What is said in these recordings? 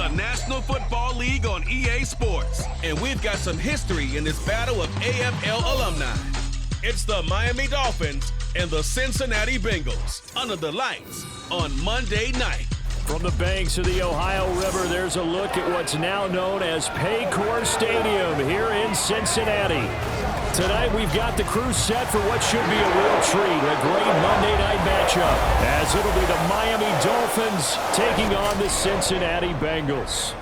the National Football League on EA Sports. And we've got some history in this battle of AFL alumni. It's the Miami Dolphins and the Cincinnati Bengals under the lights on Monday night. From the banks of the Ohio River, there's a look at what's now known as Paycor Stadium here in Cincinnati. Tonight, we've got the crew set for what should be a real treat, a great Monday night matchup, as it'll be the Miami Dolphins taking on the Cincinnati Bengals.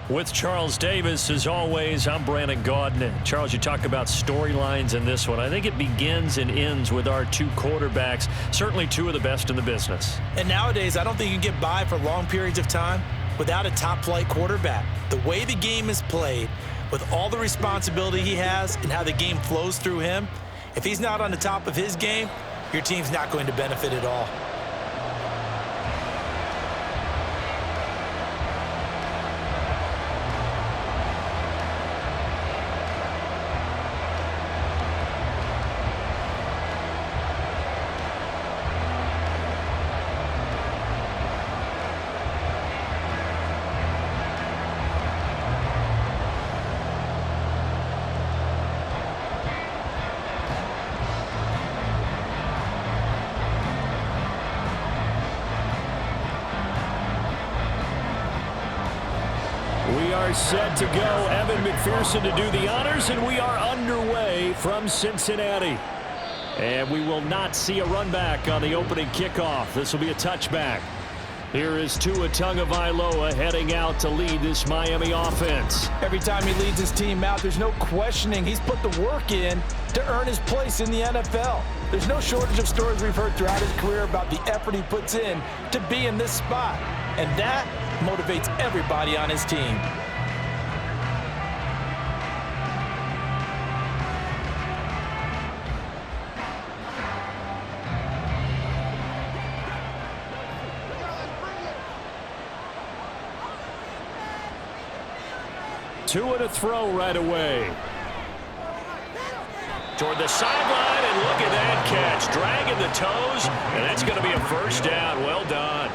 With Charles Davis, as always, I'm Brandon Gaudin. Charles, you talk about storylines in this one. I think it begins and ends with our two quarterbacks, certainly two of the best in the business. And nowadays, I don't think you can get by for long periods of time without a top-flight quarterback. The way the game is played, with all the responsibility he has and how the game flows through him, if he's not on the top of his game, your team's not going to benefit at all. Set to go. Evan McPherson to do the honors, and we are underway from Cincinnati. And we will not see a run back on the opening kickoff. This will be a touchback. Here is Tua Tagovailoa heading out to lead this Miami offense. Every time he leads his team out, there's no questioning. He's put the work in to earn his place in the NFL. There's no shortage of stories we've heard throughout his career about the effort he puts in to be in this spot. And that motivates everybody on his team. Tua to throw right away. Toward the sideline, and look at that catch. Dragging the toes, and that's going to be a first down. Well done.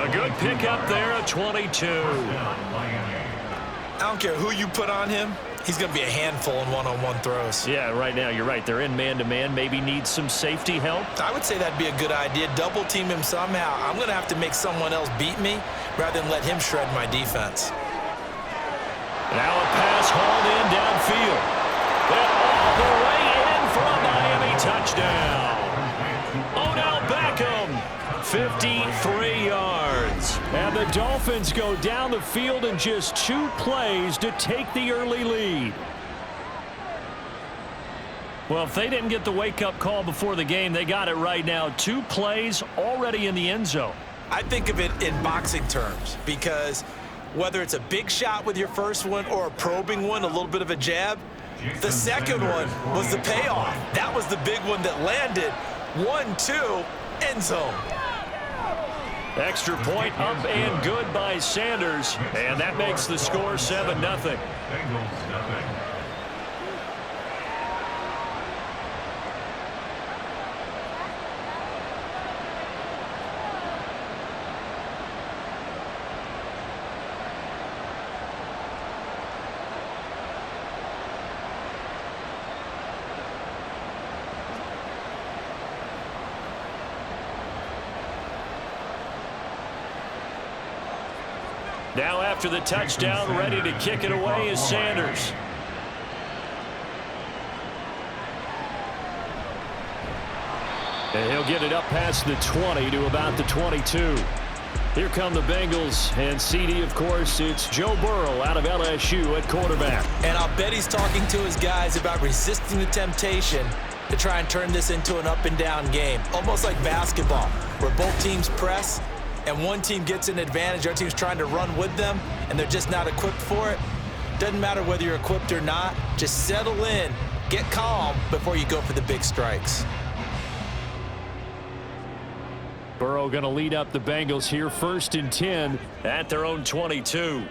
A good pickup there at 22. I don't care who you put on him. He's going to be a handful in one-on-one throws. Yeah, right now, you're right. They're in man-to-man. Maybe needs some safety help. I would say that'd be a good idea. Double team him somehow. I'm going to have to make someone else beat me rather than let him shred my defense. Now a pass hauled in downfield. And all the way in for a Miami touchdown. Odell Beckham, 53 yards. And the Dolphins go down the field in just 2 plays to take the early lead. Well, if they didn't get the wake-up call before the game, they got it right now. 2 plays already in the end zone. I think of it in boxing terms because whether it's a big shot with your first one or a probing one, a little bit of a jab, the second one was the payoff. That was the big one that landed. 1-2, end zone. Extra point up and good by Sanders, and that makes the score 7-0. Now after the touchdown, ready to kick it away is Sanders. And he'll get it up past the 20 to about the 22. Here come the Bengals, and CD, of course, it's Joe Burrow out of LSU at quarterback. And I'll bet he's talking to his guys about resisting the temptation to try and turn this into an up-and-down game, almost like basketball, where both teams press, and one team gets an advantage, the other team's trying to run with them, and they're just not equipped for it. Doesn't matter whether you're equipped or not. Just settle in, get calm before you go for the big strikes. Burrow going to lead up the Bengals here, 1st and 10 at their own 22.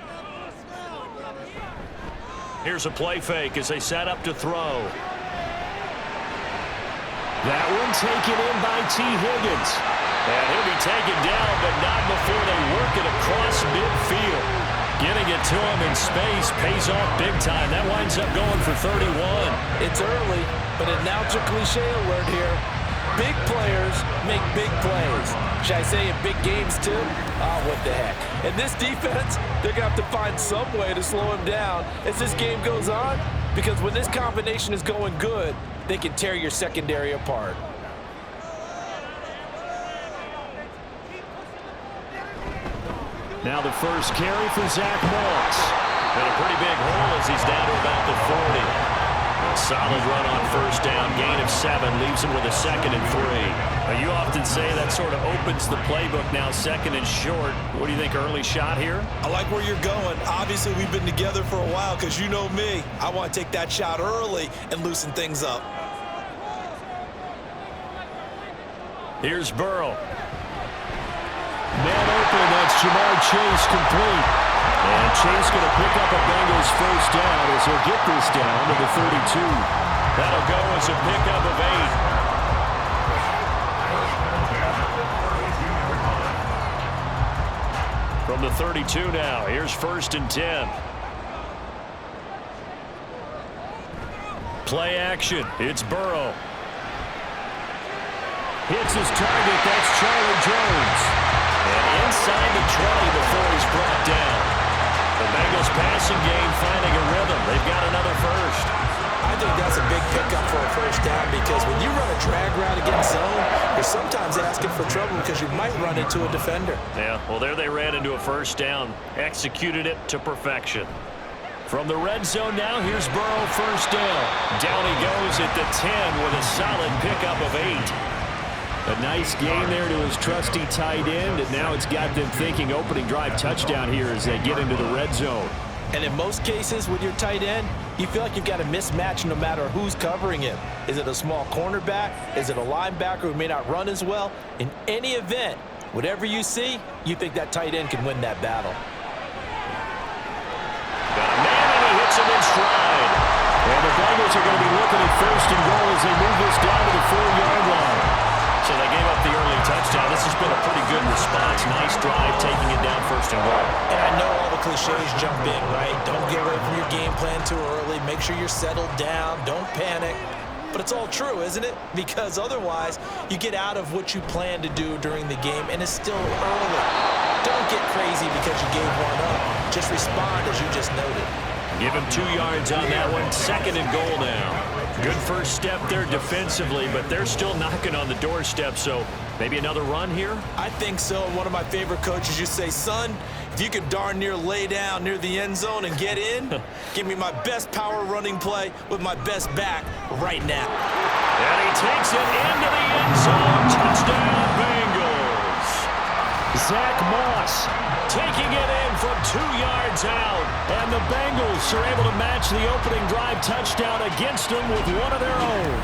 Here's a play fake as they set up to throw. That one taken in by T. Higgins. And he'll be taken down, but not before they work it across midfield. Getting it to him in space pays off big time. That winds up going for 31. It's early, but announcer cliche alert here. Big players make big plays. Should I say in big games too? Oh, what the heck. And this defense, they're going to have to find some way to slow him down as this game goes on, because when this combination is going good, they can tear your secondary apart. Now the first carry for Zach Moss. And a pretty big hole as he's down to about the 40. A solid run on first down, gain of 7, leaves him with a 2nd and 3. Now, you often say that sort of opens the playbook now, 2nd and short. What do you think, early shot here? I like where you're going. Obviously, we've been together for a while because you know me. I want to take that shot early and loosen things up. Here's Burrow. Man open, that's Jamar Chase complete. And Chase going to pick up a Bengals first down as he'll get this down to the 32. That'll go as a pickup of 8. From the 32 now, here's 1st and 10. Play action, it's Burrow. Hits his target, that's Charlie Jones. And inside the 20 before he's brought down. The Bengals passing game finding a rhythm. They've got another first. I think that's a big pickup for a first down, because when you run a drag route against zone, you're sometimes asking for trouble because you might run into a defender. Yeah, well, there they ran into a first down. Executed it to perfection. From the red zone now, here's Burrow, first down. Down he goes at the 10 with a solid pickup of 8. A nice gain there to his trusty tight end, and now it's got them thinking opening drive touchdown here as they get into the red zone. And in most cases with your tight end, you feel like you've got a mismatch no matter who's covering him. Is it a small cornerback? Is it a linebacker who may not run as well? In any event, whatever you see, you think that tight end can win that battle. Got a man, and he hits him in stride. And the Bengals are going to be looking at 1st and goal as they move this down to the 4-yard line. So they gave up the early touchdown. This has been a pretty good response. Nice drive, taking it down 1st and goal. And I know all the cliches jump in, right? Don't get away from your game plan too early. Make sure you're settled down. Don't panic. But it's all true, isn't it? Because otherwise, you get out of what you plan to do during the game, and it's still early. Don't get crazy because you gave one up. Just respond as you just noted. Give him 2 yards on that one. 2nd and goal now. Good first step there defensively, but they're still knocking on the doorstep, so maybe another run here? I think so. One of my favorite coaches used to say, son, if you could darn near lay down near the end zone and get in, give me my best power running play with my best back right now. And he takes it into the end zone. Touchdown, Bengals. Zach Moss taking it in from 2 yards out. And the Bengals are able to match the opening drive touchdown against them with one of their own.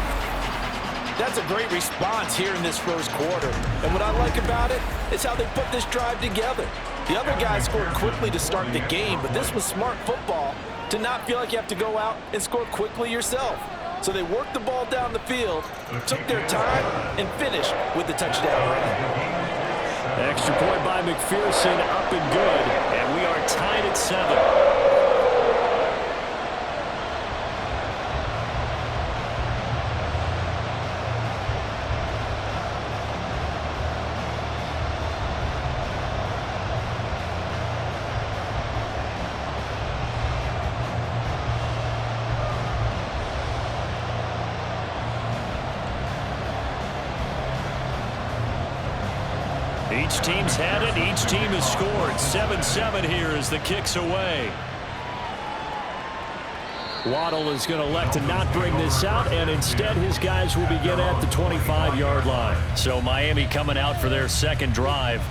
That's a great response here in this first quarter. And what I like about it is how they put this drive together. The other guys scored quickly to start the game, but this was smart football to not feel like you have to go out and score quickly yourself. So they worked the ball down the field, took their time, and finished with the touchdown run. Extra point by McPherson, up and good, and we are tied at 7. Each team's had it. Each team has scored. 7-7 here as the kick's away. Waddle is going to elect to not bring this out, and instead his guys will begin at the 25-yard line. So Miami coming out for their second drive.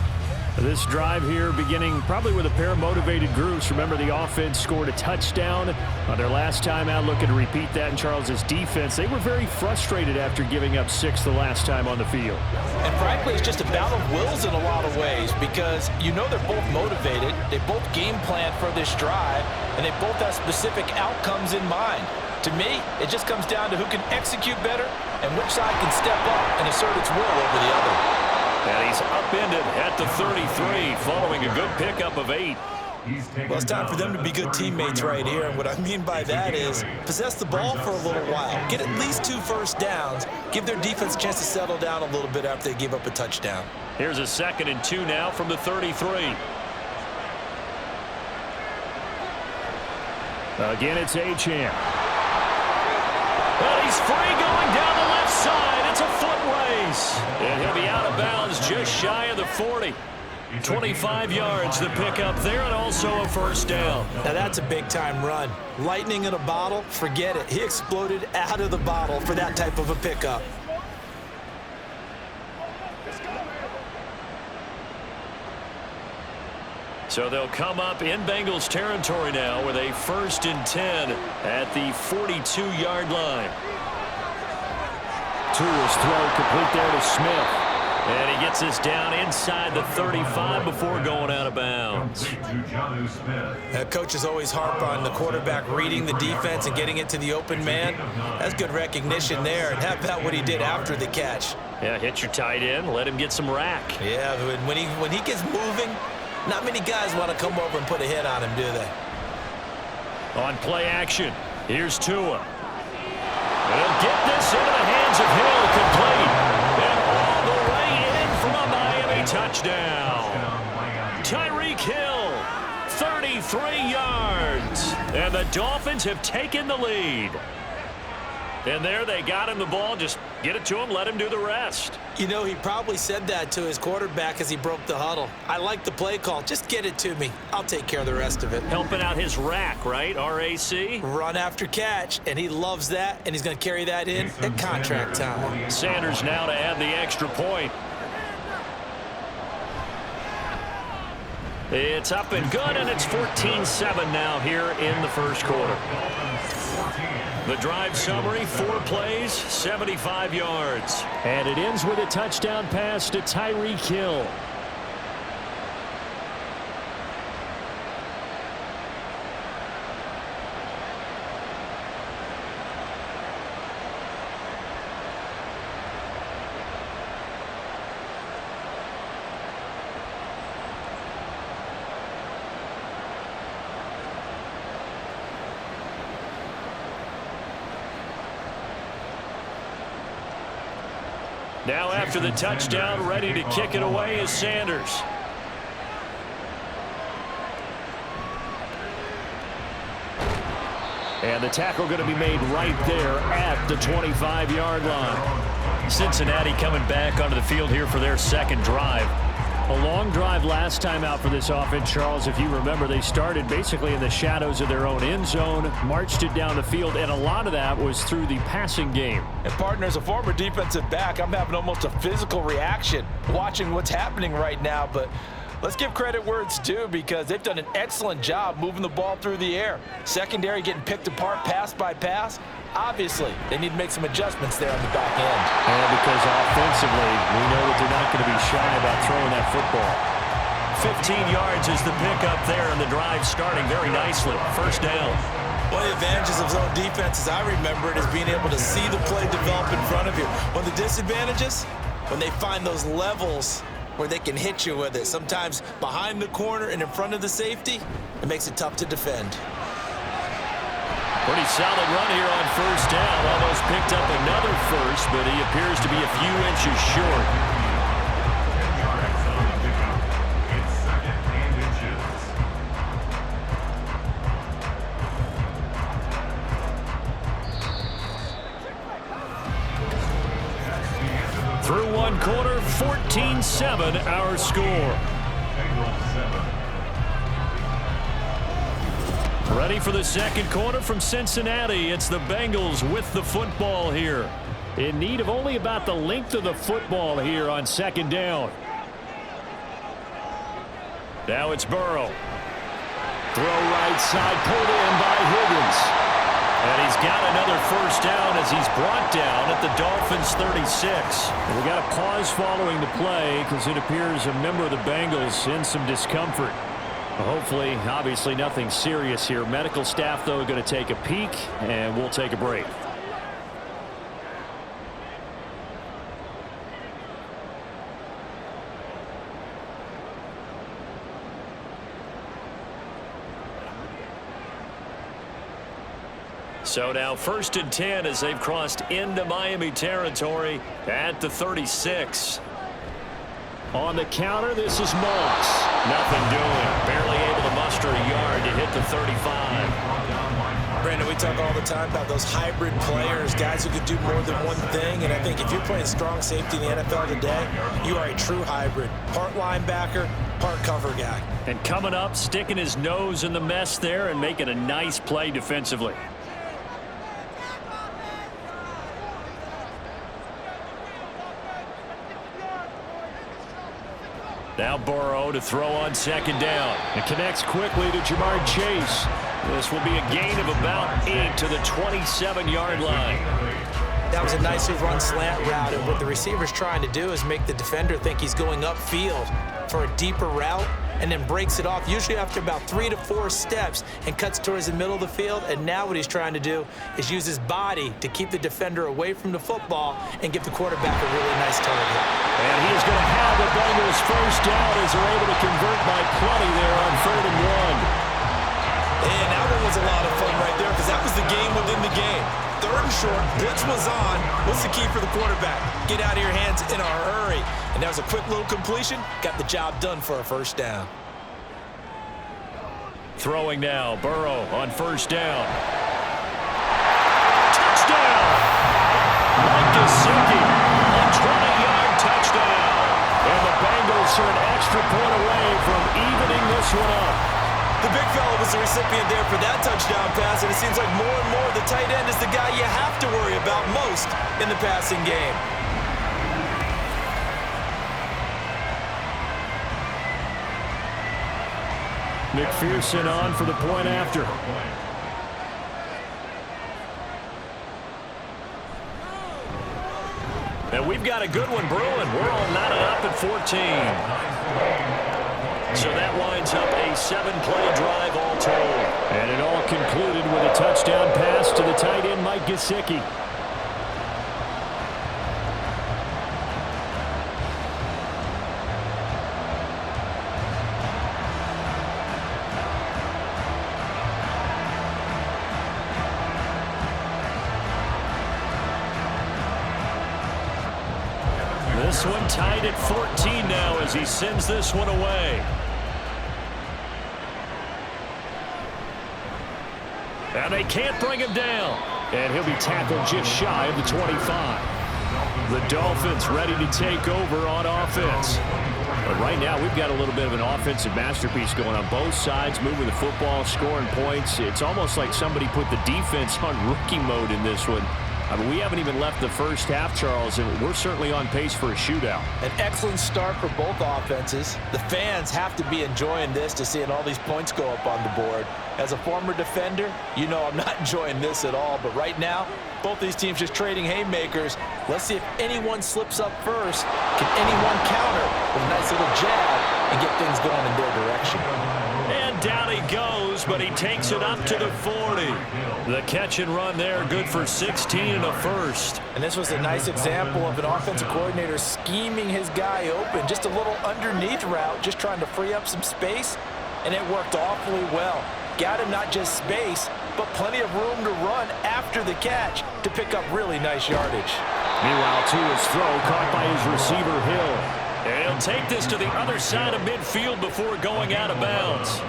This drive here beginning probably with a pair of motivated groups. Remember, the offense scored a touchdown on their last time out, looking to repeat that in Charles's defense. They were very frustrated after giving up 6 the last time on the field. And frankly, it's just a battle of wills in a lot of ways, because you know they're both motivated. They both game plan for this drive, and they both have specific outcomes in mind. To me, it just comes down to who can execute better and which side can step up and assert its will over the other. And he's upended at the 33 following a good pickup of 8. Well, it's time for them to be good teammates right here. And what I mean by that is possess the ball for a little while. Get at least 2 first downs. Give their defense a chance to settle down a little bit after they give up a touchdown. Here's a 2nd and 2 now from the 33. Again, it's Achane. And he's free going down the left side. It's a foot race. And he'll be out of bounds just shy of the 40. 25 yards the pickup there, and also a first down. Now that's a big-time run. Lightning in a bottle, forget it. He exploded out of the bottle for that type of a pickup. So they'll come up in Bengals territory now with a 1st and 10 at the 42-yard line. Tua's throw complete there to Smith. And he gets this down inside the 35 before going out of bounds. Coaches always harp on the quarterback reading the defense and getting it to the open man. That's good recognition there. And how about what he did after the catch? Yeah, hit your tight end, let him get some rack. Yeah, when he gets moving, not many guys want to come over and put a hit on him, do they? On play action, here's Tua. And he'll get this into the hands of Hill, complete. And all the way in for a Miami touchdown. Tyreek Hill, 33 yards. And the Dolphins have taken the lead. And there they got him the ball. Just get it to him, let him do the rest. You know, he probably said that to his quarterback as he broke the huddle. I like the play call. Just get it to me. I'll take care of the rest of it. Helping out his rack, right? RAC? Run after catch, and he loves that, and he's going to carry that in at contract time. Sanders now to add the extra point. It's up and good, and it's 14-7 now here in the first quarter. The drive summary, 4 plays, 75 yards. And it ends with a touchdown pass to Tyreek Hill. Now after the touchdown, ready to kick it away is Sanders. And the tackle going to be made right there at the 25-yard line. Cincinnati coming back onto the field here for their 2nd drive. A long drive last time out for this offense, Charles. If you remember, they started basically in the shadows of their own end zone, marched it down the field, and a lot of that was through the passing game. And partner, as a former defensive back, I'm having almost a physical reaction watching what's happening right now. But let's give credit where it's due, because they've done an excellent job moving the ball through the air. Secondary getting picked apart pass by pass. Obviously, they need to make some adjustments there on the back end. And because offensively, we know that they're not going to be shy about throwing that football. 15 yards is the pickup there, and the drive starting very nicely. First down. One of the advantages of zone defense, as I remember it, is being able to see the play develop in front of you. One of the disadvantages, when they find those levels where they can hit you with it. Sometimes behind the corner and in front of the safety, it makes it tough to defend. Pretty solid run here on first down. Almost picked up another first, but he appears to be a few inches short. Through one quarter, 14-7 our score. Ready for the 2nd quarter from Cincinnati. It's the Bengals with the football here. In need of only about the length of the football here on 2nd down. Now it's Burrow. Throw right side, pulled in by Higgins. And he's got another first down as he's brought down at the Dolphins 36. We got a pause following the play because it appears a member of the Bengals in some discomfort. Hopefully, obviously nothing serious here. Medical staff, though, going to take a peek, and we'll take a break. So now 1st and 10 as they've crossed into Miami territory at the 36. On the counter, this is Moss. Nothing doing. Barely able to muster a yard to hit the 35. Brandon, we talk all the time about those hybrid players, guys who could do more than one thing. And I think if you're playing strong safety in the NFL today, you are a true hybrid. Part linebacker, part cover guy. And coming up, sticking his nose in the mess there and making a nice play defensively. Now Burrow to throw on 2nd down. It connects quickly to Jamar Chase. This will be a gain of about 8 to the 27-yard line. That was a nicely run slant route, and what the receiver's trying to do is make the defender think he's going upfield for a deeper route, and then breaks it off, usually after about 3 to 4 steps, and cuts towards the middle of the field. And now what he's trying to do is use his body to keep the defender away from the football and give the quarterback a really nice target. And he is going to have the Bengals 1st down as they're able to convert by plenty there on 3rd and 1. And that one was a lot of fun right there because that was the game within the game. 3rd and short, blitz was on. What's the key for the quarterback? Get out of your hands in a hurry. And that was a quick little completion. Got the job done for a 1st down. Throwing now, Burrow on 1st down. Touchdown! Mike Gesicki, a 20-yard touchdown. And the Bengals are an extra point away from evening this one up. The big fella was the recipient there for that touchdown pass, and it seems like more and more the tight end is the guy you have to worry about most in the passing game. McPherson on for the point after. And we've got a good one brewing. We're all knotted up at 14. So that lines up a 7-play drive all told. And it all concluded with a touchdown pass to the tight end, Mike Gesicki. This one tied at 14 now as he sends this one away. And they can't bring him down. And he'll be tackled just shy of the 25. The Dolphins ready to take over on offense. But right now we've got a little bit of an offensive masterpiece going on both sides, moving the football, scoring points. It's almost like somebody put the defense on rookie mode in this one. I mean, we haven't even left the 1st half, Charles, and we're certainly on pace for a shootout. An excellent start for both offenses. The fans have to be enjoying this to seeing all these points go up on the board. As a former defender, you know I'm not enjoying this at all. But right now, both these teams just trading haymakers. Let's see if anyone slips up first. Can anyone counter with a nice little jab and get things going in their direction? And down he goes, but he takes it up to the 40. The catch and run there, good for 16 and a 1st. And this was a nice example of an offensive coordinator scheming his guy open. Just a little underneath route, just trying to free up some space, and it worked awfully well. Got him not just space, but plenty of room to run after the catch to pick up really nice yardage. Meanwhile, to his throw, caught by his receiver, Hill. And he'll take this to the other side of midfield before going out of bounds.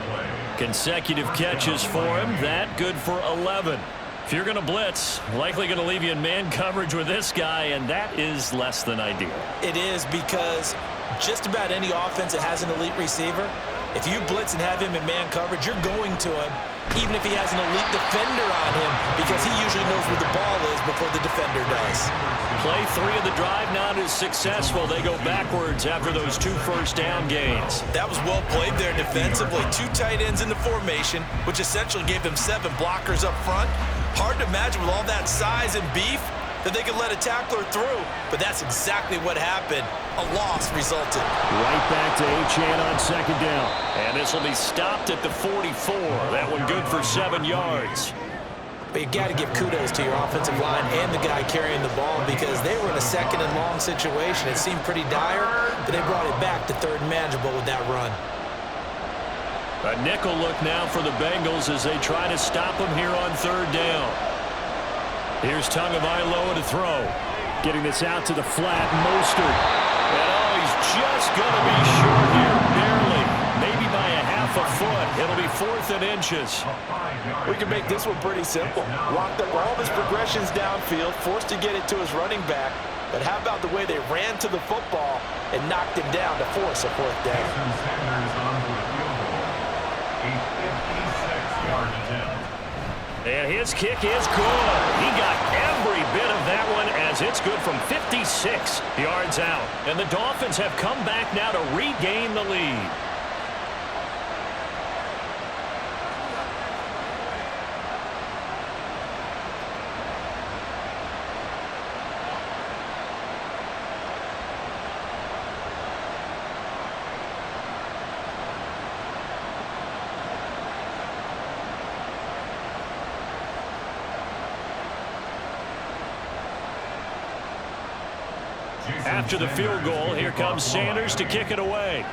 Consecutive catches for him. That good for 11. If you're going to blitz, likely going to leave you in man coverage with this guy, and that is less than ideal. It is, because just about any offense that has an elite receiver, if you blitz and have him in man coverage, you're going to him, even if he has an elite defender on him, because he usually knows where the ball is before the defender does. Play 3 of the drive not as successful. They go backwards after those 2 1st down gains. That was well played there defensively. 2 tight ends in the formation, which essentially gave them 7 blockers up front. Hard to imagine with all that size and beef that they could let a tackler through, but that's exactly what happened. A loss resulted. Right back to Achane on 2nd down. And this will be stopped at the 44. That one good for 7 yards. But you got to give kudos to your offensive line and the guy carrying the ball, because they were in a 2nd and long situation. It seemed pretty dire, but they brought it back to 3rd and manageable with that run. A nickel look now for the Bengals as they try to stop him here on 3rd down. Here's Tagovailoa to throw. Getting this out to the flat, Mostert. And he's just going to be short here, barely. Maybe by a half a foot. It'll be 4th and inches. We can make this one pretty simple. Locked up all his progressions downfield, forced to get it to his running back. But how about the way they ran to the football and knocked him down to force a 4th down? And his kick is good. He got every bit of that one as it's good from 56 yards out. And the Dolphins have come back now to regain the lead. After the field goal, here comes Sanders to kick it away.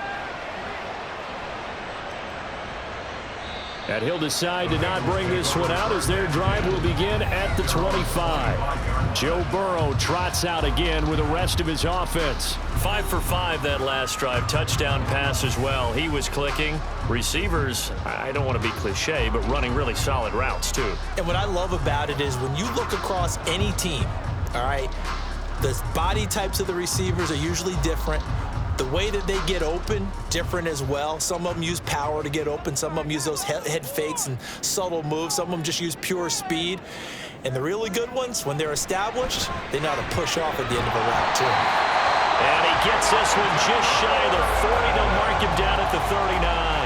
And he'll decide to not bring this one out as their drive will begin at the 25. Joe Burrow trots out again with the rest of his offense. 5 for 5 that last drive. Touchdown pass as well. He was clicking. Receivers, I don't want to be cliche, but running really solid routes too. And what I love about it is when you look across any team, all right, the body types of the receivers are usually different. The way that they get open, different as well. Some of them use power to get open. Some of them use those head fakes and subtle moves. Some of them just use pure speed. And the really good ones, when they're established, they know how to push off at the end of a route, too. And he gets this one just shy of the 40. They'll mark him down at the 39.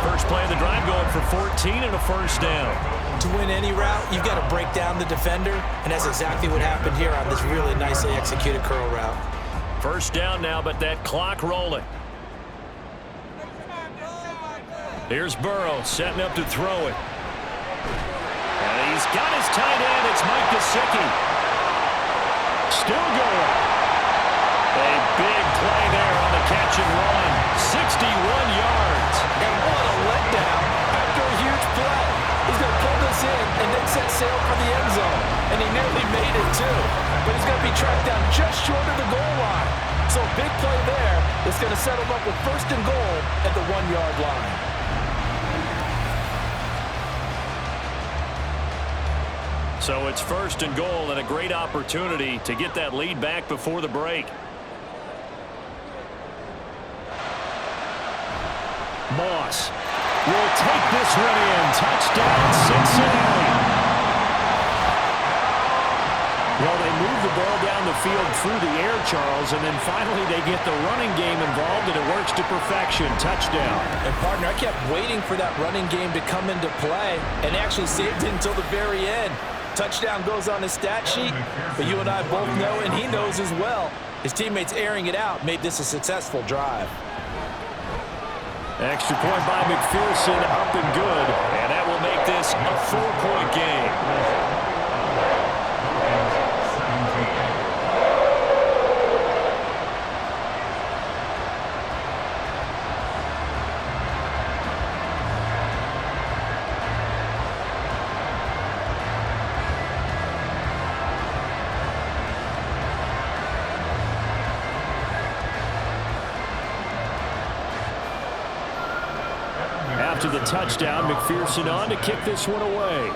First play of the drive going for 14 and a first down. To win any route, you've got to break down the defender, and that's exactly what happened here on this really nicely executed curl route. First down now, but that clock rolling. Here's Burrow setting up to throw it. And he's got his tight end. It's Mike Gesicki. Still going. A big play there on the catch and run. 61 yards. And what a letdown after a huge play. He's going to pull this in and then set sail for the end zone. And he nearly made it, too. But he's going to be tracked down just short of the goal line. So a big play there is going to set him up with 1st and goal at the 1-yard line. So it's 1st and goal and a great opportunity to get that lead back before the break. Moss will take this one in. Touchdown, Cincinnati. Well, they move the ball down the field through the air, Charles, and then finally they get the running game involved, and it works to perfection. Touchdown. And, partner, I kept waiting for that running game to come into play and actually saved it until the very end. Touchdown goes on his stat sheet, but you and I both know, and he knows as well, his teammates airing it out made this a successful drive. Extra point by McPherson, up and good, and that will make this a 4-point game. After the touchdown, McPherson on to kick this one away.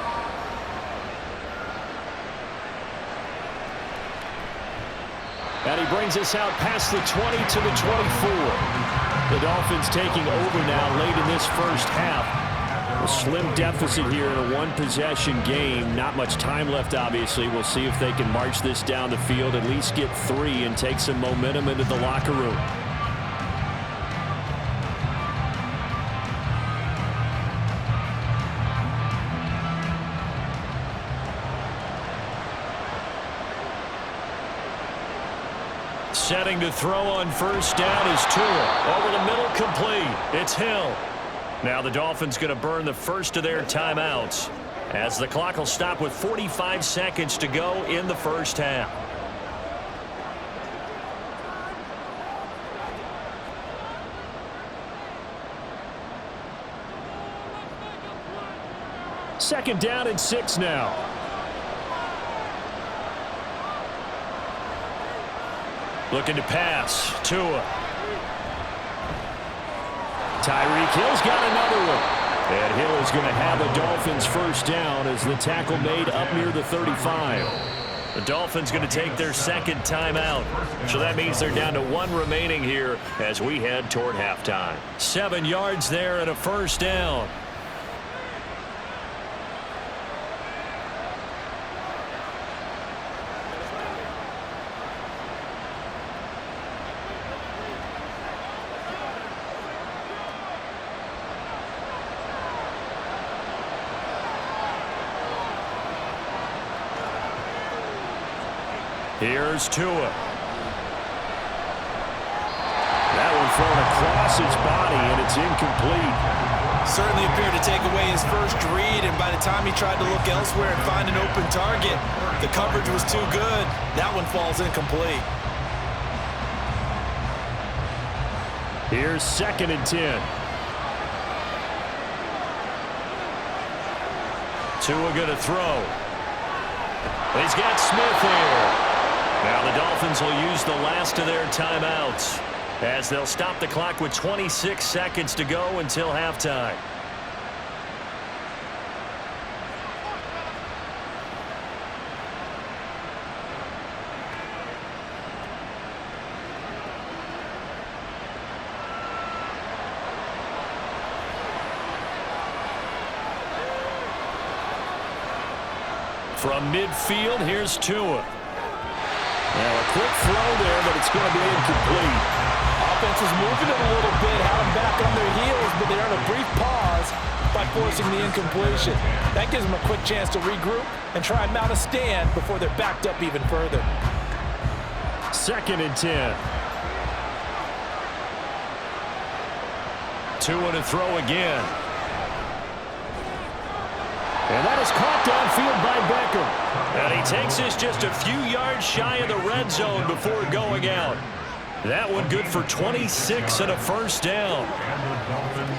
And he brings us out past the 20 to the 24. The Dolphins taking over now late in this first half. A slim deficit here in a one-possession game. Not much time left, obviously. We'll see if they can march this down the field, at least get 3 and take some momentum into the locker room. Setting to throw on first down is Tua. Over the middle, complete. It's Hill. Now the Dolphins going to burn the first of their timeouts as the clock will stop with 45 seconds to go in the first half. Second down and 6 now. Looking to pass. Tua. Tyreek Hill's got another one. And Hill is going to have a Dolphins first down as the tackle made up near the 35. The Dolphins going to take their second timeout. So that means they're down to one remaining here as we head toward halftime. 7 yards there and a first down. Here's Tua. That one thrown across his body, and it's incomplete. Certainly appeared to take away his first read, and by the time he tried to look elsewhere and find an open target, the coverage was too good. That one falls incomplete. Here's 2nd and 10. Tua going to throw. He's got Smith here. Now the Dolphins will use the last of their timeouts as they'll stop the clock with 26 seconds to go until halftime. From midfield, here's Tua. Now a quick throw there, but it's going to be incomplete. Offense was moving it a little bit, had them back on their heels, but they're on a brief pause by forcing the incompletion. That gives them a quick chance to regroup and try and mount a stand before they're backed up even further. 2nd and 10. Tua to throw again. And that is caught downfield by Beckham. And he takes this just a few yards shy of the red zone before going out. That one good for 26 and a first down.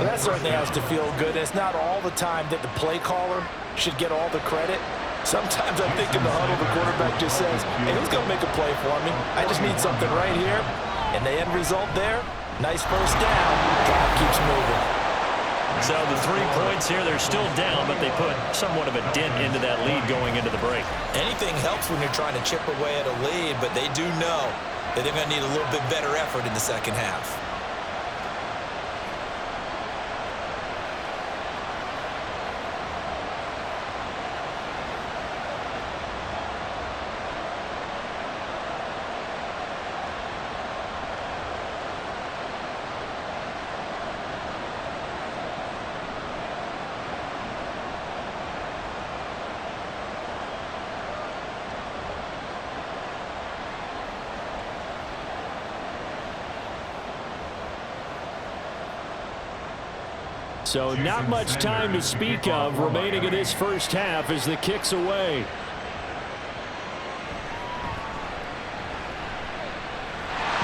Well, that certainly has to feel good. It's not all the time that the play caller should get all the credit. Sometimes I think in the huddle, the quarterback just says, hey, who's going to make a play for me? I just need something right here. And the end result there, nice first down. Drive keeps moving. So the 3 points here, they're still down, but they put somewhat of a dent into that lead going into the break. Anything helps when you're trying to chip away at a lead, but they do know that they're going to need a little bit better effort in the second half. So not much time to speak of remaining in this first half as the kick's away.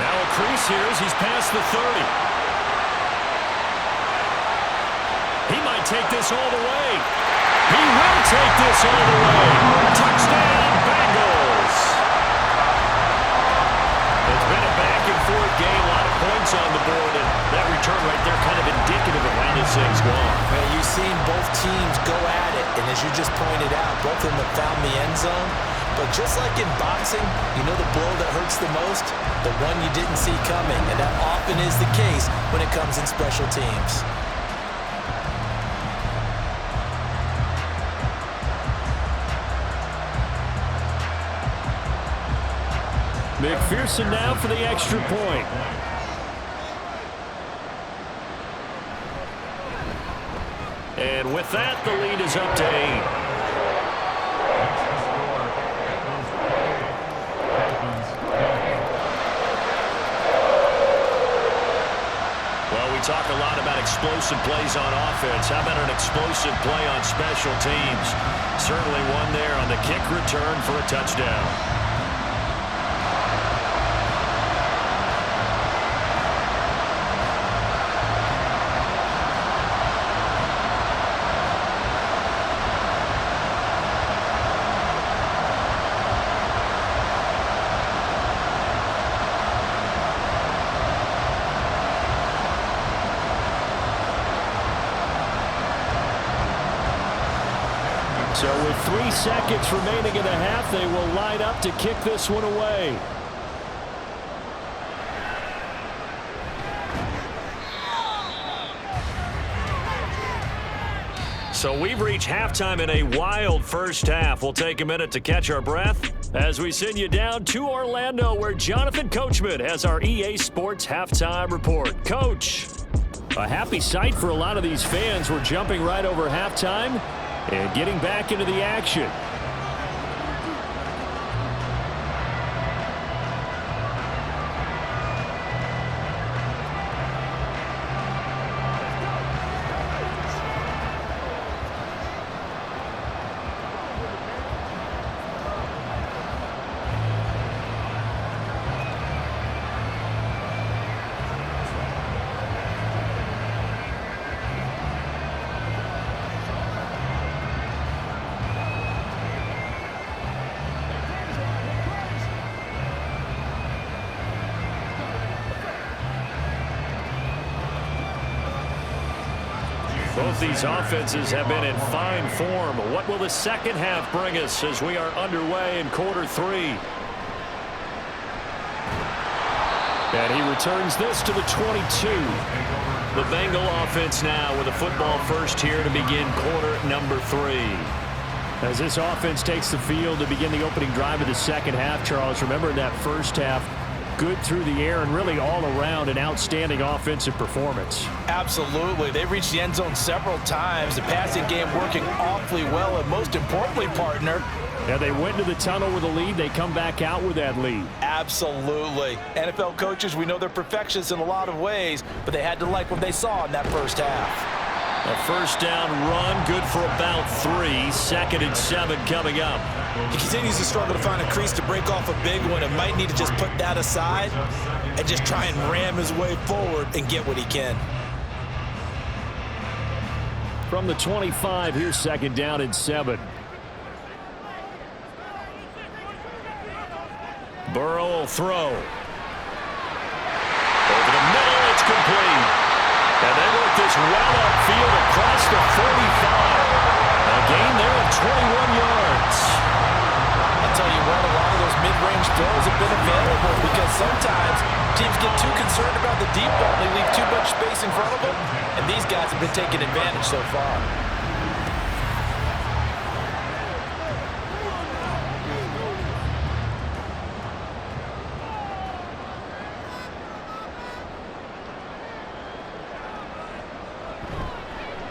Now a crease here as he's past the 30. He might take this all the way. He will take this all the way. Touchdown, Bengals. It's been a back-and-forth game, a lot of points on the board, and that return right there kind of indicative of how this thing's going. Well, you've seen both teams go at it, and as you just pointed out, both of them have found the end zone. But just like in boxing, you know the blow that hurts the most? The one you didn't see coming, and that often is the case when it comes in special teams. McPherson now for the extra point. And with that, the lead is up to 8. Well, we talk a lot about explosive plays on offense. How about an explosive play on special teams? Certainly one there on the kick return for a touchdown. 3 seconds remaining in the half. They will line up to kick this one away. So we've reached halftime in a wild first half. We'll take a minute to catch our breath as we send you down to Orlando, where Jonathan Coachman has our EA Sports halftime report. Coach, a happy sight for a lot of these fans. We're jumping right over halftime and getting back into the action. Both these offenses have been in fine form. What will the second half bring us as we are underway in quarter 3? And he returns this to the 22. The Bengal offense now with a football first here to begin quarter number 3. As this offense takes the field to begin the opening drive of the second half, Charles, remember in that first half, good through the air and really all around an outstanding offensive performance. Absolutely. They reached the end zone several times. The passing game working awfully well, and most importantly, partner, yeah, they went to the tunnel with a lead. They come back out with that lead. Absolutely. NFL coaches, we know they're perfectionists in a lot of ways, but they had to like what they saw in that first half. A first down run, good for about 3. 2nd and 7 coming up. He continues to struggle to find a crease to break off a big one and might need to just put that aside and just try and ram his way forward and get what he can. From the 25, here's 2nd down and 7. Burrow will throw. Over the middle, it's complete. And they work this well upfield across the 45. A gain there of 21 yards. I'll tell you what, a lot of those mid-range throws have been available because sometimes teams get too concerned about the deep ball. They leave too much space in front of them, and these guys have been taking advantage so far.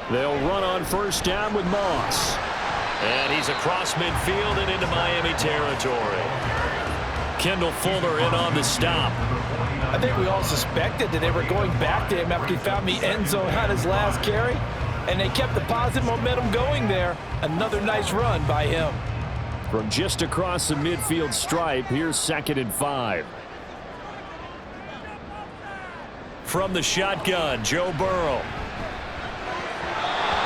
They'll run on first down with Moss. And he's across midfield and into Miami territory. Kendall Fuller in on the stop. I think we all suspected that they were going back to him after he found the end zone on his last carry. And they kept the positive momentum going there. Another nice run by him. From just across the midfield stripe, here's 2nd and 5. From the shotgun, Joe Burrow.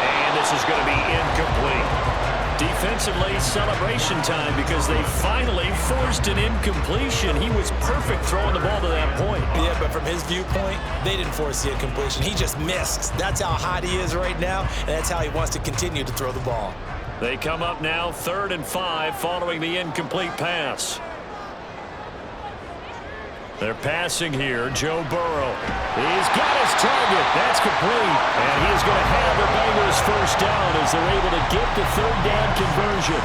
And this is going to be incomplete. Defensively, celebration time because they finally forced an incompletion. He was perfect throwing the ball to that point. Yeah, but from his viewpoint, they didn't force the incompletion. He just missed. That's how hot he is right now, and that's how he wants to continue to throw the ball. They come up now 3rd and 5 following the incomplete pass. They're passing here. Joe Burrow. He's got his target. That's complete. And he is going to have the Bengals first down as they're able to get the 3rd down conversion.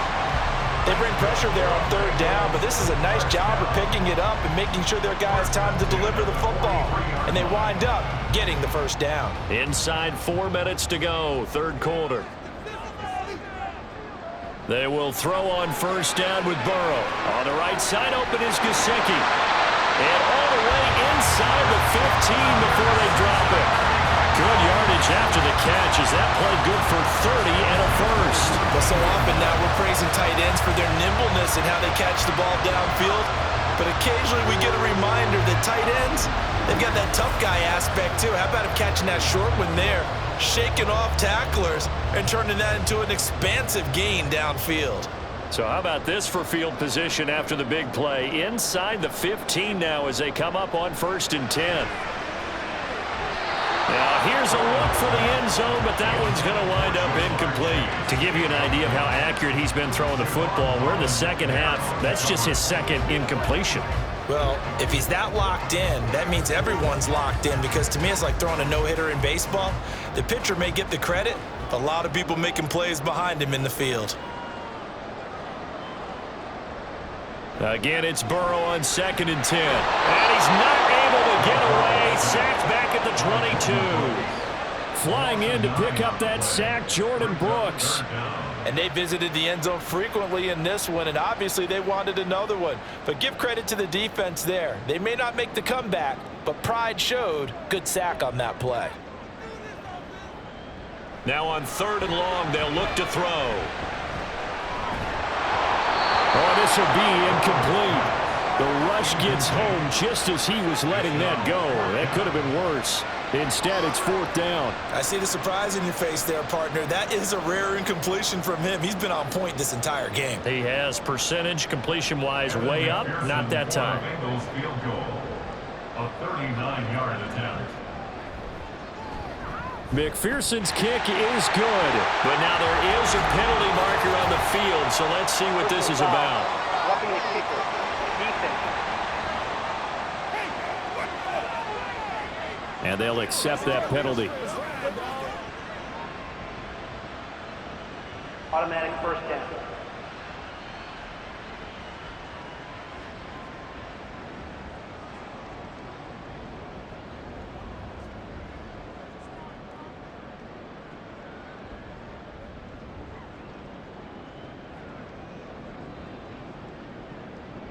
They bring pressure there on 3rd down, but this is a nice job of picking it up and making sure their guys time to deliver the football. And they wind up getting the first down. Inside 4 minutes to go, 3rd quarter. They will throw on first down with Burrow. On the right side, open is Gesicki. And all the way inside the 15 before they drop it. Good yardage after the catch as that play good for 30 and a first. Well, so often now we're praising tight ends for their nimbleness and how they catch the ball downfield. But occasionally we get a reminder that tight ends, they've got that tough guy aspect too. How about him catching that short one there, shaking off tacklers, and turning that into an expansive gain downfield. So how about this for field position after the big play? Inside the 15 now as they come up on 1st and 10. Now here's a look for the end zone, but that one's going to wind up incomplete. To give you an idea of how accurate he's been throwing the football, we're in the second half. That's just his second incompletion. Well, if he's that locked in, that means everyone's locked in, because to me it's like throwing a no-hitter in baseball. The pitcher may get the credit, but a lot of people making plays behind him in the field. Again, it's Burrow on 2nd and 10. And he's not able to get away. Sacked back at the 22. Flying in to pick up that sack, Jordan Brooks. And they visited the end zone frequently in this one, and obviously they wanted another one. But give credit to the defense there. They may not make the comeback, but pride showed. Good sack on that play. Now on 3rd and long, they'll look to throw. Oh, this will be incomplete. The rush gets home just as he was letting that go. That could have been worse. Instead, it's 4th down. I see the surprise in your face there, partner. That is a rare incompletion from him. He's been on point this entire game. He has percentage completion-wise way up. Not that time. Bengals field goal. A 39-yard attempt. McPherson's kick is good, but now there is a penalty marker on the field, so let's see what this is about. Roughing the kicker. Defense. And they'll accept that penalty. Automatic first down.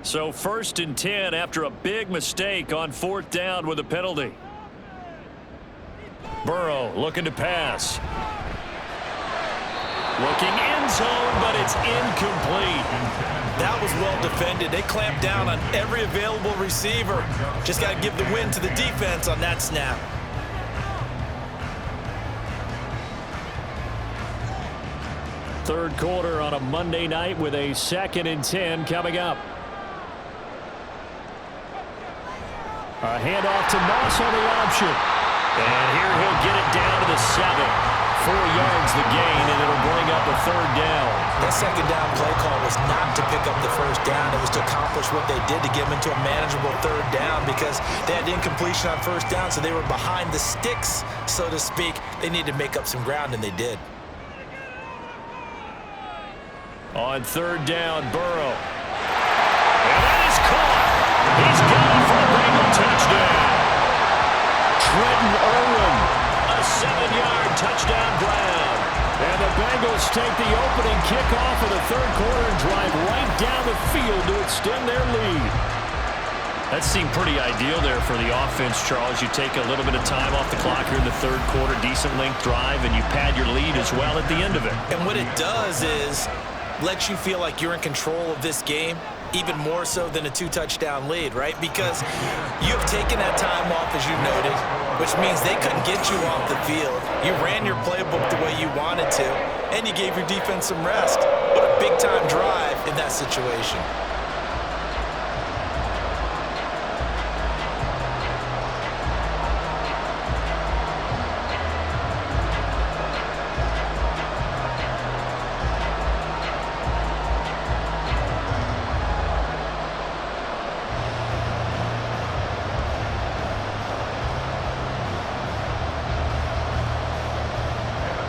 So 1st and 10 after a big mistake on 4th down with a penalty. Burrow looking to pass. Looking end zone, but it's incomplete. That was well defended. They clamped down on every available receiver. Just got to give the win to the defense on that snap. Third quarter on a Monday night with a 2nd and 10 coming up. A handoff to Moss on the option. And here he'll get it down to the 7. 4 yards the gain, and it'll bring up a 3rd down. That 2nd down play call was not to pick up the 1st down. It was to accomplish what they did to get them into a manageable 3rd down, because they had incompletion on 1st down, so they were behind the sticks, so to speak. They needed to make up some ground, and they did. On 3rd down, Burrow. And that is caught. He's got it for a Bengal touchdown. Trenton Irwin, a 7-yard touchdown grab. And the Bengals take the opening kickoff of the 3rd quarter and drive right down the field to extend their lead. That seemed pretty ideal there for the offense, Charles. You take a little bit of time off the clock here in the 3rd quarter, decent length drive, and you pad your lead as well at the end of it. And what it does is let you feel like you're in control of this game, even more so than a 2-touchdown lead, right? Because you've taken that time off, as you noted, which means they couldn't get you off the field. You ran your playbook the way you wanted to, and you gave your defense some rest. What a big-time drive in that situation.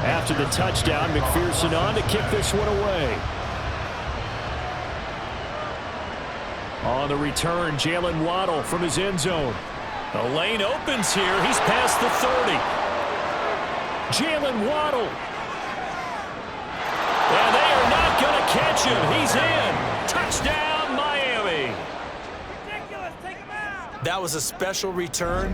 After the touchdown, McPherson on to kick this one away. On the return, Jalen Waddle from his end zone. The lane opens here. He's past the 30. Jalen Waddle. And they are not going to catch him. He's in. Touchdown, Miami. That was a special return,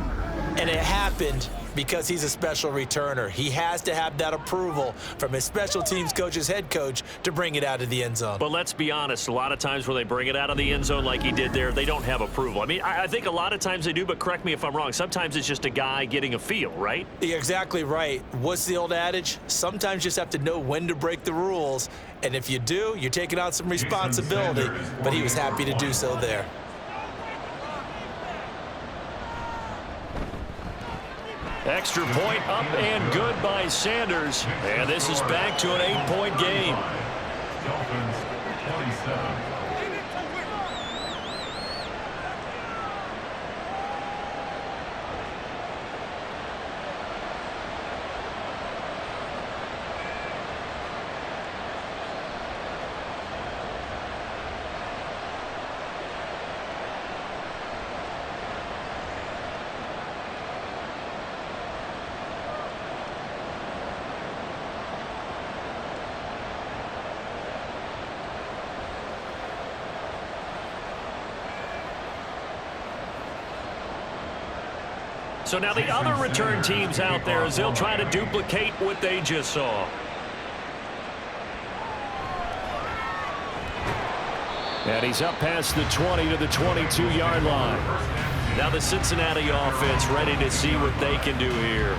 and it happened because he's a special returner. He has to have that approval from his special teams coach, his head coach, to bring it out of the end zone. But let's be honest, a lot of times when they bring it out of the end zone like he did there, they don't have approval. I mean, I think a lot of times they do, but correct me if I'm wrong. Sometimes it's just a guy getting a feel, right? You're exactly right. What's the old adage? Sometimes you just have to know when to break the rules, and if you do, you're taking on some responsibility, but he was happy to do so there. Extra point up and good by Sanders. And this is back to an 8-point game. Dolphins 27. So now the other return teams out there as they'll try to duplicate what they just saw. And he's up past the 20 to the 22-yard line. Now the Cincinnati offense ready to see what they can do here.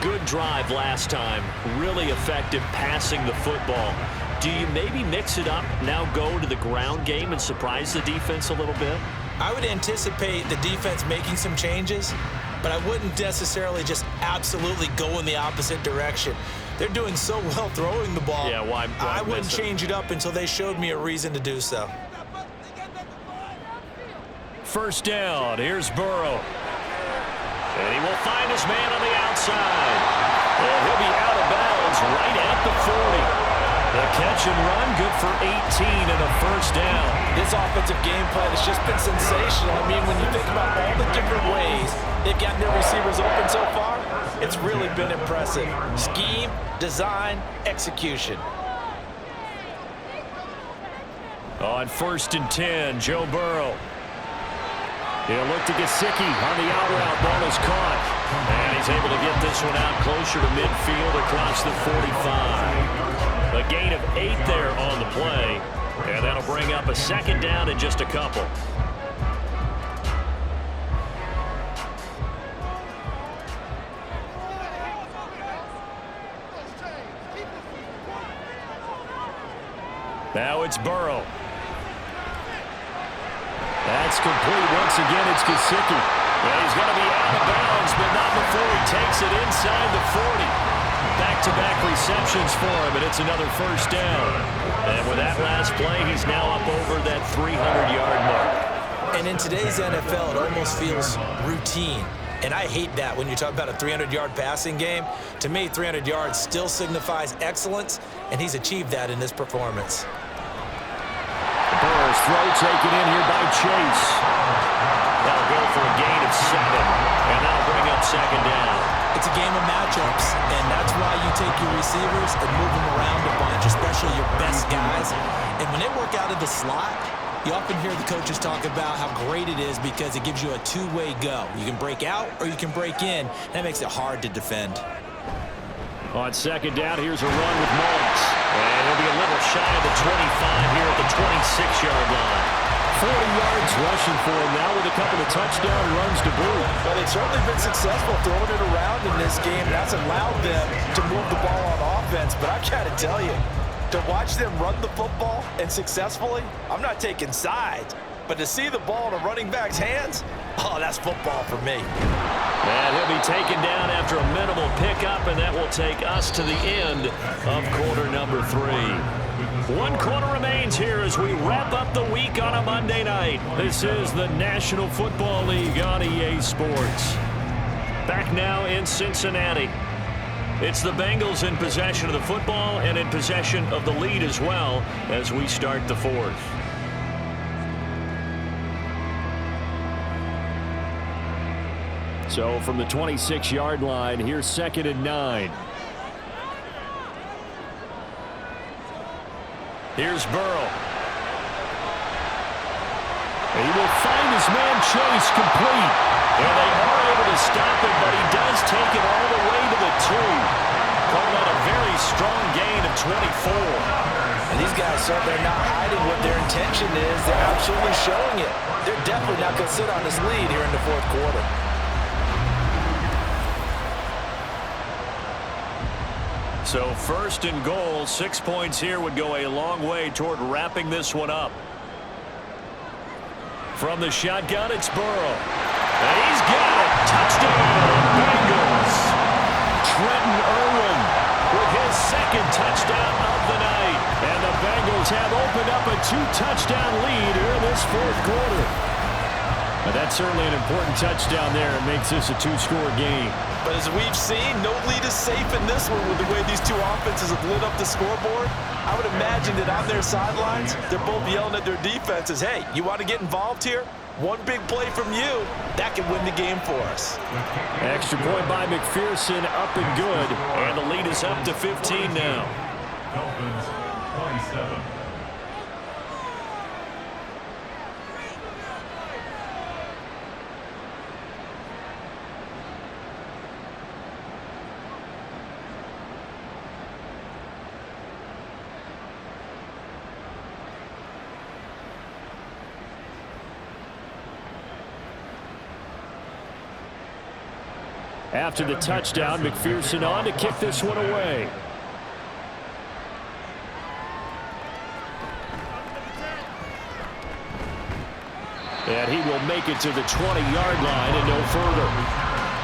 Good drive last time. Really effective passing the football. Do you maybe mix it up, now go to the ground game and surprise the defense a little bit? I would anticipate the defense making some changes, but I wouldn't necessarily just absolutely go in the opposite direction. They're doing so well throwing the ball. Yeah, why I wouldn't change it up until they showed me a reason to do so. First down, here's Burrow. And he will find his man on the outside. And he'll be out of bounds right at the 40. The catch and run, good for 18 and a first down. This offensive game plan has just been sensational. I mean, when you think about all the different ways they've gotten their receivers open so far, it's really been impressive. Scheme, design, execution. On 1st and 10, Joe Burrow. He'll look to Gesicki on the out route. Ball is caught. And he's able to get this one out closer to midfield across the 45. A gain of 8 there on the play. And that'll bring up a second down in just a couple. Now it's Burrow. That's complete. Once again, it's Gesicki. And he's going to be out of bounds, but not before he takes it inside the 40. Back-to-back receptions for him, and it's another first down. And with that last play, he's now up over that 300-yard mark. And in today's NFL, it almost feels routine. And I hate that when you talk about a 300-yard passing game. To me, 300 yards still signifies excellence, and he's achieved that in this performance. Burrow's throw taken in here by Chase. That'll go for a gain of 7, and that'll bring up second down. It's a game of matchups, and that's why you take your receivers and move them around a bunch, especially your best guys. And when they work out of the slot, you often hear the coaches talk about how great it is because it gives you a two-way go. You can break out or you can break in. That makes it hard to defend. On second down, here's a run with Mullins. And he'll be a little shy of the 25 here at the 26-yard line. 40 yards rushing for him now with a couple of touchdown runs to boot. Well, they've certainly been successful throwing it around in this game. That's allowed them to move the ball on offense. But I've got to tell you, to watch them run the football and successfully, I'm not taking sides. But to see the ball in a running back's hands, oh, that's football for me. And he'll be taken down after a minimal pickup, and that will take us to the end of quarter number 3. 1 quarter remains here as we wrap up the week on a Monday night. This is the National Football League on EA Sports. Back now in Cincinnati. It's the Bengals in possession of the football and in possession of the lead as well as we start the 4th. So from the 26-yard line, here's 2nd and 9. Here's Burrow. And he will find his man Chase complete. And they are able to stop him, but he does take it all the way to the 2. Calling that a very strong gain of 24. And these guys, so they're not hiding what their intention is. They're absolutely showing it. They're definitely not going to sit on this lead here in the 4th quarter. So 1st and goal, 6 points here would go a long way toward wrapping this one up. From the shotgun, it's Burrow. And he's got it. Touchdown, Bengals. Trenton Irwin with his second touchdown of the night. And the Bengals have opened up a 2-touchdown lead here in this fourth quarter. But that's certainly an important touchdown there. It makes this a 2-score game. But as we've seen, no lead is safe in this one with the way these two offenses have lit up the scoreboard. I would imagine that on their sidelines, they're both yelling at their defenses, hey, you want to get involved here? One big play from you, that could win the game for us. Extra point by McPherson, up and good. And the lead is up to 15 now. Dolphins 27. After the touchdown, McPherson on to kick this one away. And he will make it to the 20-yard line and no further.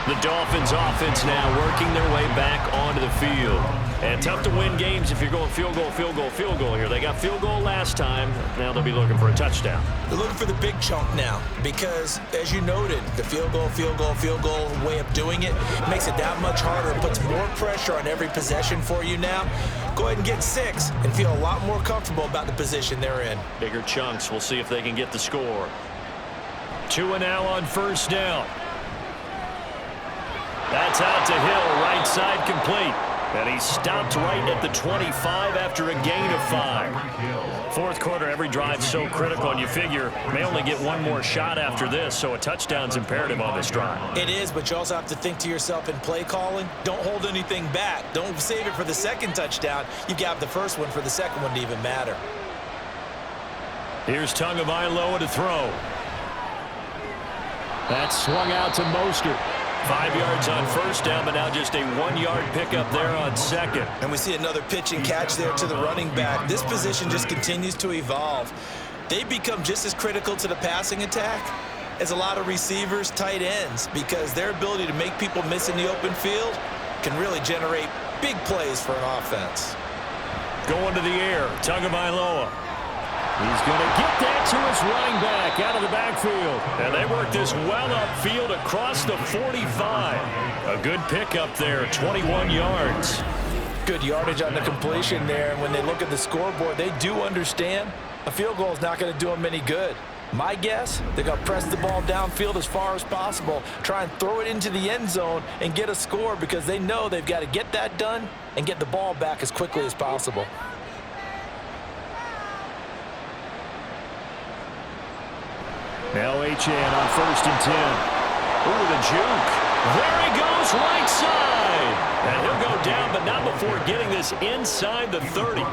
The Dolphins offense now working their way back onto the field. And tough to win games if you're going field goal, field goal, field goal here. They got field goal last time. Now they'll be looking for a touchdown. They're looking for the big chunk now because, as you noted, the field goal, field goal, field goal way of doing it makes it that much harder and puts more pressure on every possession for you now. Go ahead and get 6 and feel a lot more comfortable about the position they're in. Bigger chunks. We'll see if they can get the score. 2 now on first down. That's out to Hill, right side complete. And he stopped right at the 25 after a gain of 5. Fourth quarter, every drive's so critical, and you figure may only get one more shot after this, so a touchdown's imperative on this drive. It is, but you also have to think to yourself in play calling, don't hold anything back. Don't save it for the second touchdown. You got the first one for the second one to even matter. Here's Tagovailoa to throw. That's swung out to Mostert. 5 yards on first down, but now just a 1-yard pickup there on second. And we see another pitch and catch there to the running back. This position just continues to evolve. They become just as critical to the passing attack as a lot of receivers, tight ends, because their ability to make people miss in the open field can really generate big plays for an offense. Going to the air, Tagovailoa. He's going to get that to his running back out of the backfield. And they work this well upfield across the 45. A good pickup there, 21 yards. Good yardage on the completion there. And when they look at the scoreboard, they do understand a field goal is not going to do them any good. My guess, they're going to press the ball downfield as far as possible, try and throw it into the end zone and get a score because they know they've got to get that done and get the ball back as quickly as possible. Now Achane on 1st and 10. Ooh, the juke. There he goes, right side. And he'll go down, but not before getting this inside the 30.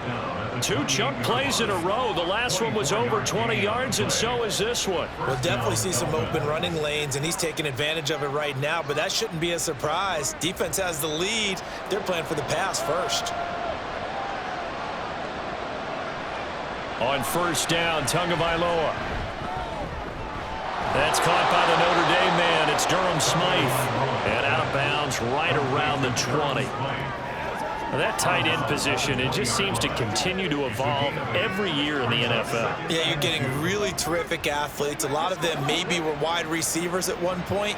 2 chunk plays in a row. The last one was over 20 yards, and so is this one. We'll definitely see some open running lanes, and he's taking advantage of it right now, but that shouldn't be a surprise. Defense has the lead. They're playing for the pass first. On first down, Tagovailoa. That's caught by the Notre Dame man. It's Durham Smythe. And out of bounds right around the 20. That tight end position, it just seems to continue to evolve every year in the NFL. Yeah, you're getting really terrific athletes. A lot of them maybe were wide receivers at one point.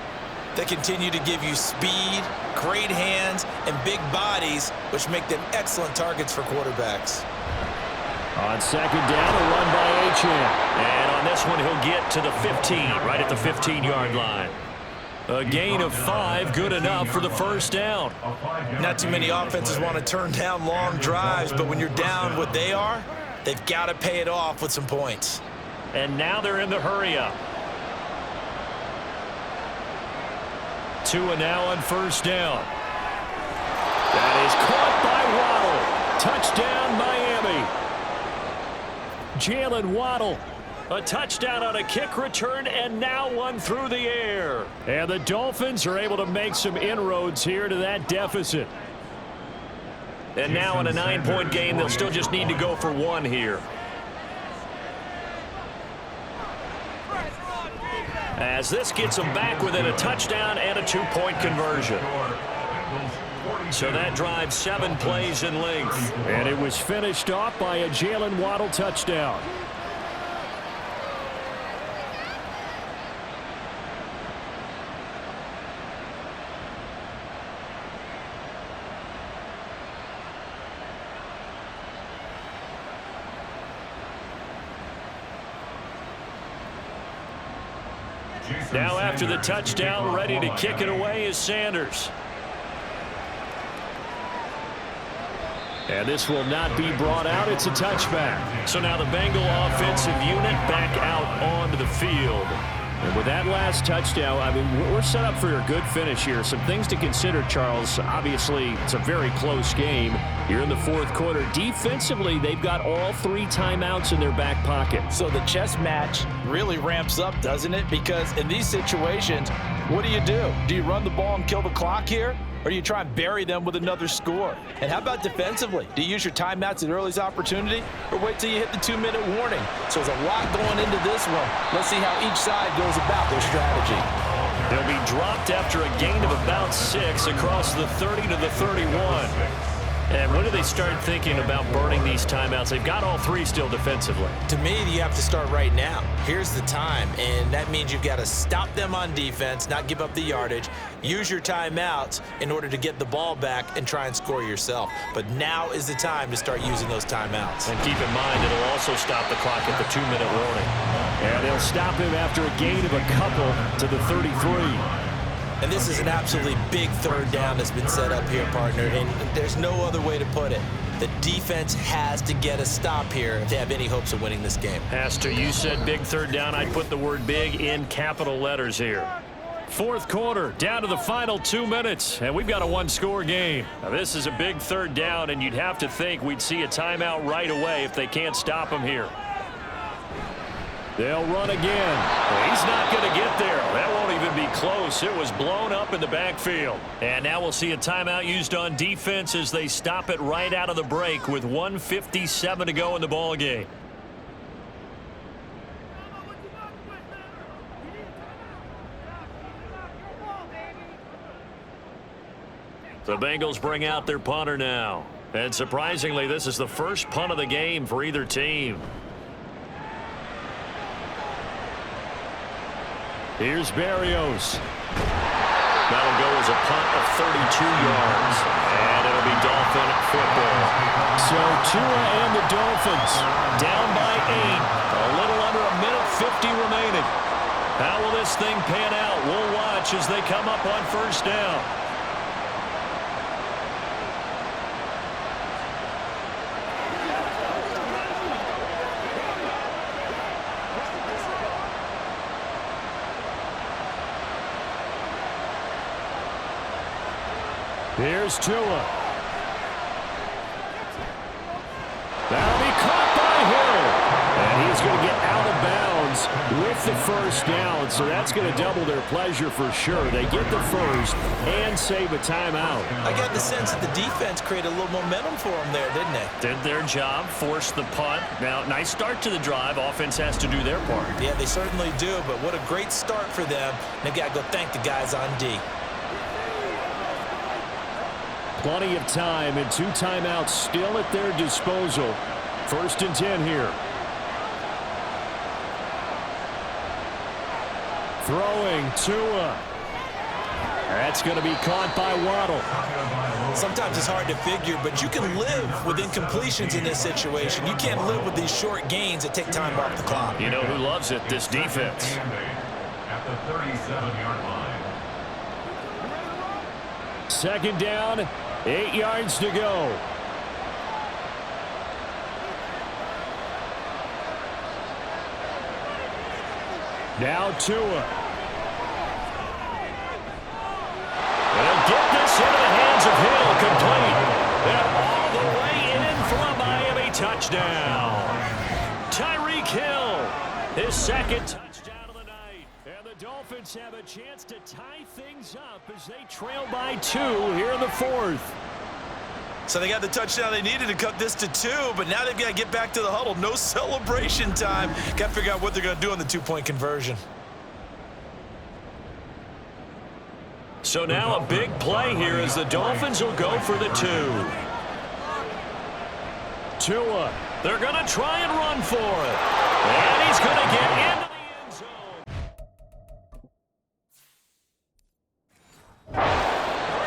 They continue to give you speed, great hands, and big bodies, which make them excellent targets for quarterbacks. On second down, a run by Achane. And on this one, he'll get to the 15, right at the 15-yard line. A gain of 5, good enough for the first down. Not too many offenses want to turn down long drives, but when you're down what they are, they've got to pay it off with some points. And now they're in the hurry-up. 2 now on first down. That is caught by Waddle. Touchdown, Miami. Jalen Waddle, a touchdown on a kick return, and now one through the air. And the Dolphins are able to make some inroads here to that deficit. And now in a 9-point game, they'll still just need to go for 1 here. As this gets them back within a touchdown and a 2-point conversion. So that drive 7 plays in length. And it was finished off by a Jalen Waddle touchdown. Now after the touchdown, ready to kick it away is Sanders. And this will not be brought out. It's a touchback. So now the Bengal offensive unit back out onto the field. And with that last touchdown, I mean, we're set up for a good finish here. Some things to consider, Charles. Obviously, it's a very close game. You're in the fourth quarter. Defensively, they've got all 3 timeouts in their back pocket. So the chess match really ramps up, doesn't it? Because in these situations, what do? Do you run the ball and kill the clock here? Or do you try and bury them with another score? And how about defensively? Do you use your timeouts at early's opportunity? Or wait till you hit the 2-minute warning? So there's a lot going into this one. Let's see how each side goes about their strategy. They'll be dropped after a gain of about 6 across the 30 to the 31. And when do they start thinking about burning these timeouts? They've got all 3 still defensively. To me, you have to start right now. Here's the time, and that means you've got to stop them on defense, not give up the yardage, use your timeouts in order to get the ball back and try and score yourself. But now is the time to start using those timeouts. And keep in mind, it'll also stop the clock at the 2-minute warning. And they'll stop him after a gain of a couple to the 33. And this is an absolutely big third down that's been set up here, partner, and there's no other way to put it. The defense has to get a stop here if they have any hopes of winning this game. Has to. You said big third down. I'd put the word big in capital letters here. Fourth quarter, down to the final 2 minutes, and we've got a 1-score game. Now, this is a big third down, and you'd have to think we'd see a timeout right away if they can't stop him here. They'll run again. He's not going to get there. That won't even be close. It was blown up in the backfield. And now we'll see a timeout used on defense as they stop it right out of the break with 1:57 to go in the ball game. The Bengals bring out their punter now. And surprisingly, this is the first punt of the game for either team. Here's Berrios. That'll go as a punt of 32 yards. And it'll be Dolphin football. So Tua and the Dolphins down by 8. A little under a minute 50 remaining. How will this thing pan out? We'll watch as they come up on first down. Here's Tua. That'll be caught by Hill. And he's going to get out of bounds with the first down. So that's going to double their pleasure for sure. They get the first and save a timeout. I got the sense that the defense created a little momentum for them there, didn't they? Did their job, forced the punt. Now, nice start to the drive. Offense has to do their part. Yeah, they certainly do. But what a great start for them. They've got to go thank the guys on D. Plenty of time and 2 timeouts still at their disposal. 1st and 10 here. Throwing Tua. That's going to be caught by Waddle. Sometimes it's hard to figure, but you can live with incompletions in this situation. You can't live with these short gains that take time off the clock. You know who loves it? This defense. At the 37-yard line. 2nd down, 8 yards to go. Now Tua. They'll get this into the hands of Hill, complete. And all the way in for a Miami touchdown. Tyreek Hill, his 2nd touchdown of the night. And the Dolphins have a chance to tie things up as they trail by 2 here in the 4th. So they got the touchdown they needed to cut this to 2, but now they've got to get back to the huddle. No celebration time. Got to figure out what they're going to do on the 2-point conversion. So now a big play here as the Dolphins will go for the 2. Tua, they're going to try and run for it. And he's going to get into the end zone.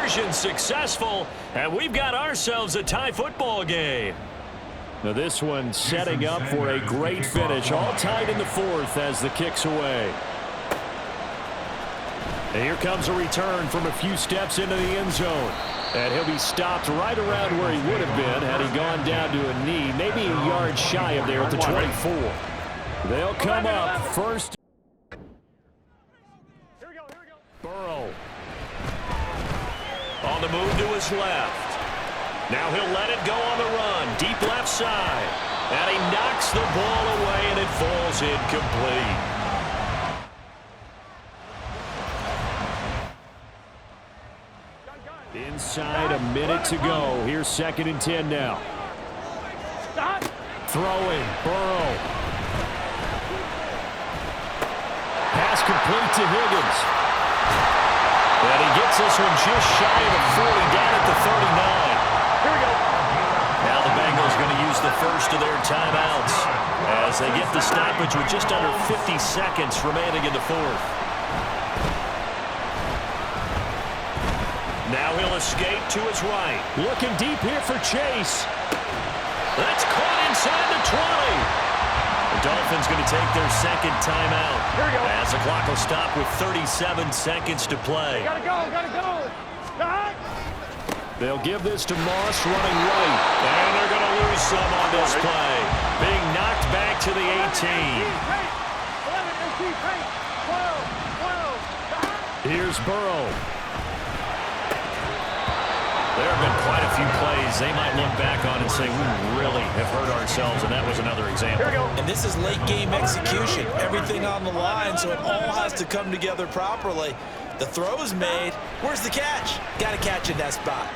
Conversion successful, and we've got ourselves a tie football game. Now this one setting up for a great finish. All tied in the 4th as the kick's away. And here comes a return from a few steps into the end zone. And he'll be stopped right around where he would have been had he gone down to a knee, maybe a yard shy of there at the 24. They'll come up first. Here we go. Burrow. On the move to his left. Now he'll let it go on the run. Deep left side. And he knocks the ball away, and it falls incomplete. Inside a minute to go. Here's 2nd and 10 now. Throwing. Burrow. Pass complete to Higgins. And he gets this one just shy of the 40, down at the 39. Here we go. Now the Bengals going to use the first of their timeouts as they get the stoppage with just under 50 seconds remaining in the 4th. Now he'll escape to his right. Looking deep here for Chase. That's caught inside the 20. The Dolphins going to take their 2nd timeout. Here we go. As the clock will stop with 37 seconds to play. Gotta go. They'll give this to Moss running right. And they're going to lose some on this play. Being knocked back to the 18. 12. Here's Burrow. There have been quite a few plays they might look back on and say, we really have hurt ourselves, and that was another example. Here we go. And this is late game execution. Everything on the line, so it all has to come together properly. The throw's made. Where's the catch? Got to catch in that spot.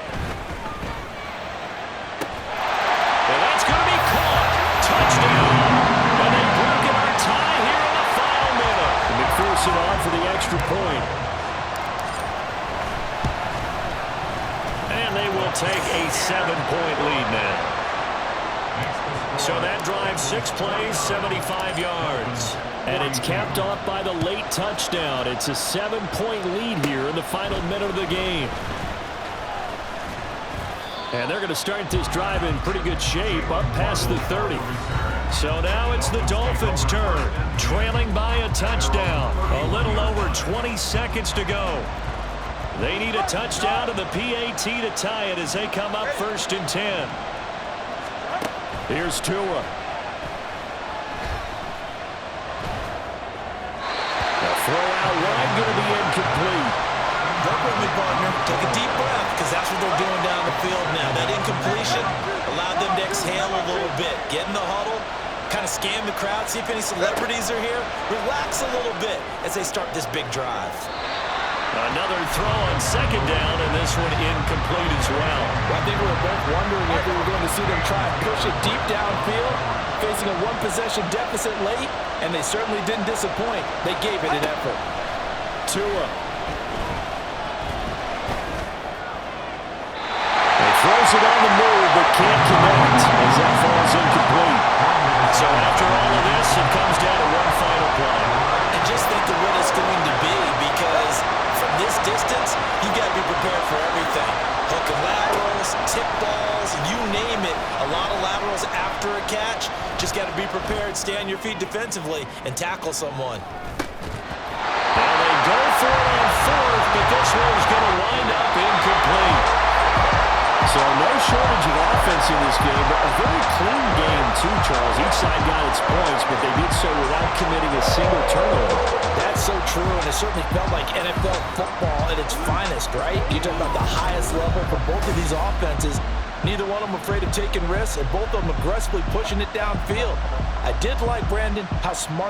And that's going to be caught. Touchdown. And they've broken our tie here in the final minute. And McPherson on for the extra point. And they will take a 7-point lead now. So that drives 6 plays, 75 yards. And it's capped off by the late touchdown. It's a 7-point lead here in the final minute of the game. And they're going to start this drive in pretty good shape, up past the 30. So now it's the Dolphins' turn, trailing by a touchdown. A little over 20 seconds to go. They need a touchdown to the PAT to tie it as they come up 1st and 10. Here's Tua. The throw out wide going to be incomplete. Work with me, partner. Take a deep breath, because that's what they're doing down the field now. That incompletion allowed them to exhale a little bit. Get in the huddle, kind of scan the crowd, see if any celebrities are here. Relax a little bit as they start this big drive. Another throw on 2nd down, and this one incomplete as well. I think we were both wondering if we were going to see them try and push it deep downfield, facing a 1-possession deficit late, and they certainly didn't disappoint. They gave it an effort. Tua. He throws it on the move, but can't connect as that falls incomplete. So after all of this, it comes down to one final play. And just think of what it's going to be, because from this distance, you got to be prepared for everything. Hook and laterals, tip balls, you name it. A lot of laterals after a catch. Just got to be prepared, stay on your feet defensively, and tackle someone. Well, they go for it on 4th, but this one's going to wind up incomplete. So no shortage of offense in this game, but a very clean game too, Charles. Each side got its points, but they did so without committing a single turnover. That's so true, and it certainly felt like NFL football at its finest, right? You talk about the highest level for both of these offenses. Neither one of them afraid of taking risks, and both of them aggressively pushing it downfield. I did like, Brandon, how smart